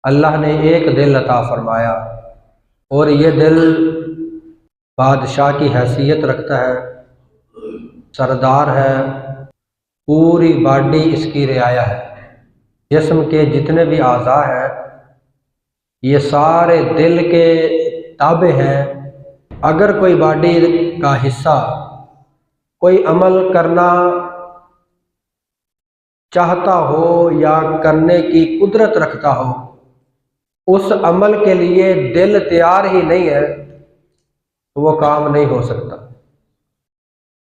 اللہ نے ایک دل عطا فرمایا اور یہ دل بادشاہ کی حیثیت رکھتا ہے، سردار ہے، پوری باڈی اس کی رعایا ہے۔ جسم کے جتنے بھی اعضاء ہیں یہ سارے دل کے تابع ہیں۔ اگر کوئی باڈی کا حصہ کوئی عمل کرنا چاہتا ہو یا کرنے کی قدرت رکھتا ہو، اس عمل کے لیے دل تیار ہی نہیں ہے تو وہ کام نہیں ہو سکتا۔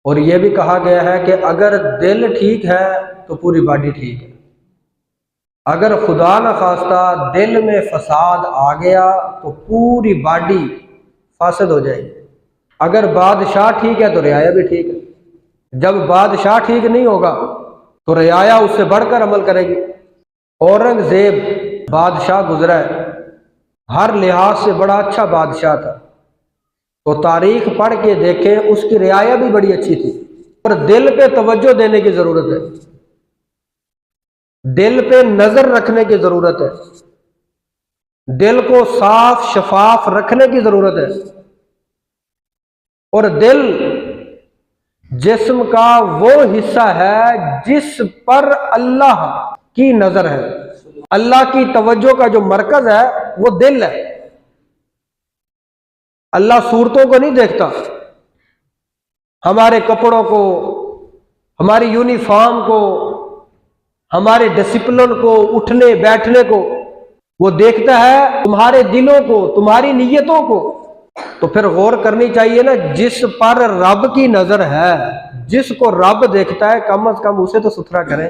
اور یہ بھی کہا گیا ہے کہ اگر دل ٹھیک ہے تو پوری باڈی ٹھیک ہے۔ اگر خدا نخواستہ دل میں فساد آ گیا تو پوری باڈی فاسد ہو جائے گی۔ اگر بادشاہ ٹھیک ہے تو رعایا بھی ٹھیک ہے۔ جب بادشاہ ٹھیک نہیں ہوگا تو رعایا اس سے بڑھ کر عمل کرے گی۔ اورنگزیب بادشاہ گزرا ہے، ہر لحاظ سے بڑا اچھا بادشاہ تھا، تو تاریخ پڑھ کے دیکھیں اس کی رعایا بھی بڑی اچھی تھی۔ اور دل پہ توجہ دینے کی ضرورت ہے، دل پہ نظر رکھنے کی ضرورت ہے، دل کو صاف شفاف رکھنے کی ضرورت ہے۔ اور دل جسم کا وہ حصہ ہے جس پر اللہ کی نظر ہے، اللہ کی توجہ کا جو مرکز ہے وہ دل ہے۔ اللہ صورتوں کو نہیں دیکھتا، ہمارے کپڑوں کو، ہماری یونیفارم کو، ہمارے ڈسپلن کو، اٹھنے بیٹھنے کو، وہ دیکھتا ہے تمہارے دلوں کو، تمہاری نیتوں کو۔ تو پھر غور کرنی چاہیے نا، جس پر رب کی نظر ہے، جس کو رب دیکھتا ہے، کم از کم اسے تو ستھرا کریں۔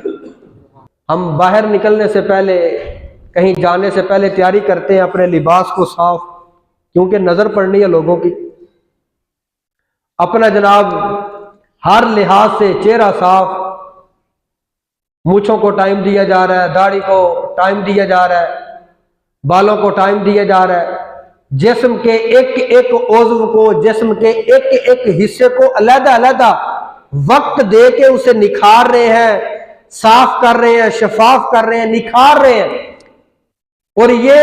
ہم باہر نکلنے سے پہلے، کہیں جانے سے پہلے تیاری کرتے ہیں اپنے لباس کو صاف، کیونکہ نظر پڑنی ہے لوگوں کی۔ اپنا جناب ہر لحاظ سے چہرہ صاف، مونچھوں کو ٹائم دیا جا رہا ہے، داڑھی کو ٹائم دیا جا رہا ہے، بالوں کو ٹائم دیا جا رہا ہے، جسم کے ایک ایک عضو کو، جسم کے ایک ایک حصے کو علیحدہ علیحدہ وقت دے کے اسے نکھار رہے ہیں، صاف کر رہے ہیں، شفاف کر رہے ہیں، نکھار رہے ہیں۔ اور یہ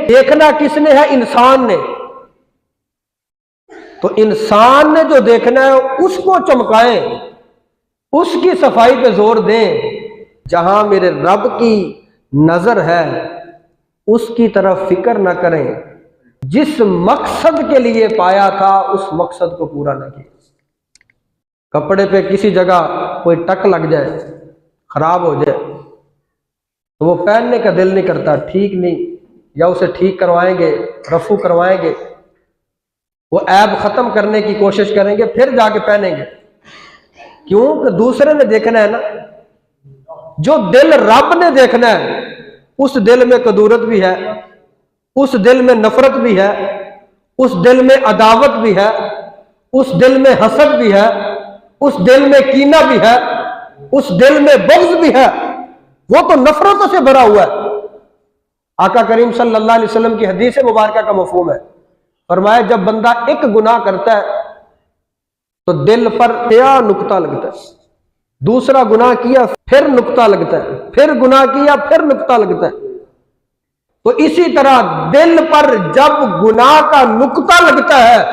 دیکھنا کس نے ہے؟ انسان نے۔ تو انسان نے جو دیکھنا ہے اس کو چمکائیں، اس کی صفائی پہ زور دیں۔ جہاں میرے رب کی نظر ہے اس کی طرف فکر نہ کریں، جس مقصد کے لیے پایا تھا اس مقصد کو پورا نہ کیا۔ کپڑے پہ کسی جگہ کوئی ٹک لگ جائے، خراب ہو جائے، تو وہ پہننے کا دل نہیں کرتا، ٹھیک نہیں، یا اسے ٹھیک کروائیں گے، رفو کروائیں گے، وہ عیب ختم کرنے کی کوشش کریں گے، پھر جا کے پہنیں گے۔ کیوں کہ دوسرے نے دیکھنا ہے نا۔ جو دل رب نے دیکھنا ہے اس دل میں کدورت بھی ہے، اس دل میں نفرت بھی ہے، اس دل میں عداوت بھی ہے، اس دل میں حسد بھی ہے، اس دل میں کینہ بھی ہے، اس دل میں بغض بھی ہے، وہ تو نفرتوں سے بھرا ہوا ہے۔ آقا کریم صلی اللہ علیہ وسلم کی حدیث مبارکہ کا مفہوم ہے، فرمایا جب بندہ ایک گناہ کرتا ہے تو دل پر کیا نقطہ لگتا ہے، دوسرا گناہ کیا پھر نقطہ لگتا ہے، پھر گناہ کیا پھر نقطہ لگتا ہے۔ تو اسی طرح دل پر جب گناہ کا نقطہ لگتا ہے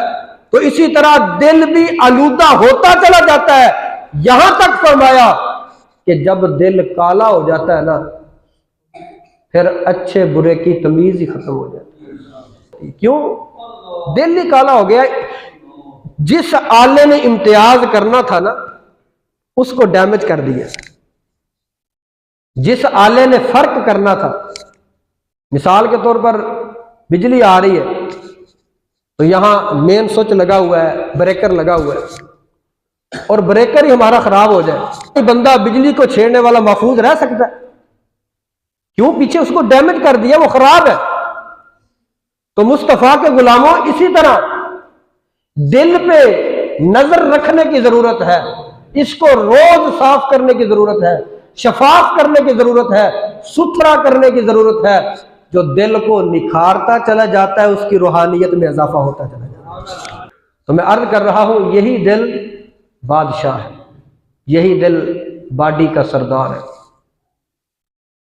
تو اسی طرح دل بھی آلودہ ہوتا چلا جاتا ہے، یہاں تک فرمایا کہ جب دل کالا ہو جاتا ہے نا پھر اچھے برے کی تمیز ہی ختم ہو جاتی ہے۔ کیوں؟ دل ہی کالا ہو گیا۔ جس آلے نے امتیاز کرنا تھا نا اس کو ڈیمیج کر دیا، جس آلے نے فرق کرنا تھا۔ مثال کے طور پر بجلی آ رہی ہے تو یہاں مین سوئچ لگا ہوا ہے، بریکر لگا ہوا ہے، اور بریکر ہی ہمارا خراب ہو جائے، بندہ بجلی کو چھیڑنے والا محفوظ رہ سکتا ہے؟ کیوں؟ پیچھے اس کو ڈیمیج کر دیا، وہ خراب ہے۔ تو مصطفیٰ کے غلاموں اسی طرح دل پہ نظر رکھنے کی ضرورت ہے، اس کو روز صاف کرنے کی ضرورت ہے، شفاف کرنے کی ضرورت ہے، ستھرا کرنے کی ضرورت ہے۔ جو دل کو نکھارتا چلا جاتا ہے اس کی روحانیت میں اضافہ ہوتا چلا جاتا ہے۔ تو میں عرض کر رہا ہوں یہی دل بادشاہ ہے، یہی دل باڈی کا سردار ہے۔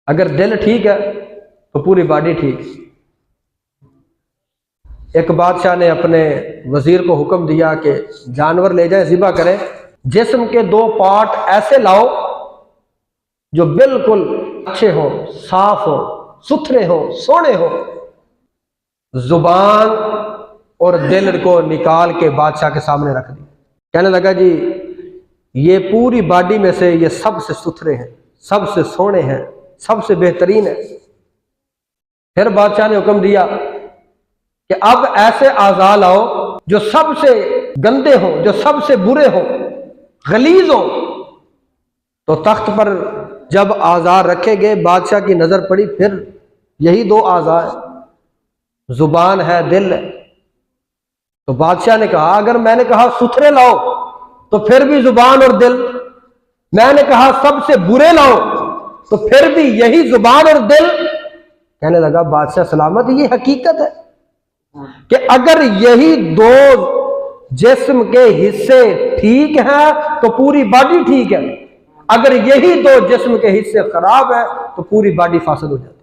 اگر دل ٹھیک ہے تو پوری باڈی ٹھیک۔ ایک بادشاہ نے اپنے وزیر کو حکم دیا کہ جانور لے جائیں ذبح کریں، جسم کے 2 پارٹ ایسے لاؤ جو بالکل اچھے ہوں، صاف ہوں، ستھرے ہوں، سونے ہوں۔ زبان اور دل کو نکال کے بادشاہ کے سامنے رکھ دی۔ کہنے لگا جی یہ پوری باڈی میں سے یہ سب سے ستھرے ہیں، سب سے سونے ہیں، سب سے بہترین ہے۔ پھر بادشاہ نے حکم دیا کہ اب ایسے اعضاء لاؤ جو سب سے گندے ہوں، جو سب سے برے ہوں، غلیظ ہوں۔ تو تخت پر جب اعضاء رکھے گئے، بادشاہ کی نظر پڑی، پھر یہی 2 اعضاء ہیں، زبان ہے، دل ہے۔ تو بادشاہ نے کہا اگر میں نے کہا ستھرے لاؤ تو پھر بھی زبان اور دل، میں نے کہا سب سے برے لاؤ تو پھر بھی یہی زبان اور دل۔ کہنے لگا بادشاہ سلامت، یہ حقیقت ہے کہ اگر یہی 2 جسم کے حصے ٹھیک ہیں تو پوری باڈی ٹھیک ہے، اگر یہی 2 جسم کے حصے خراب ہیں تو پوری باڈی فاسد ہو جاتی ہے۔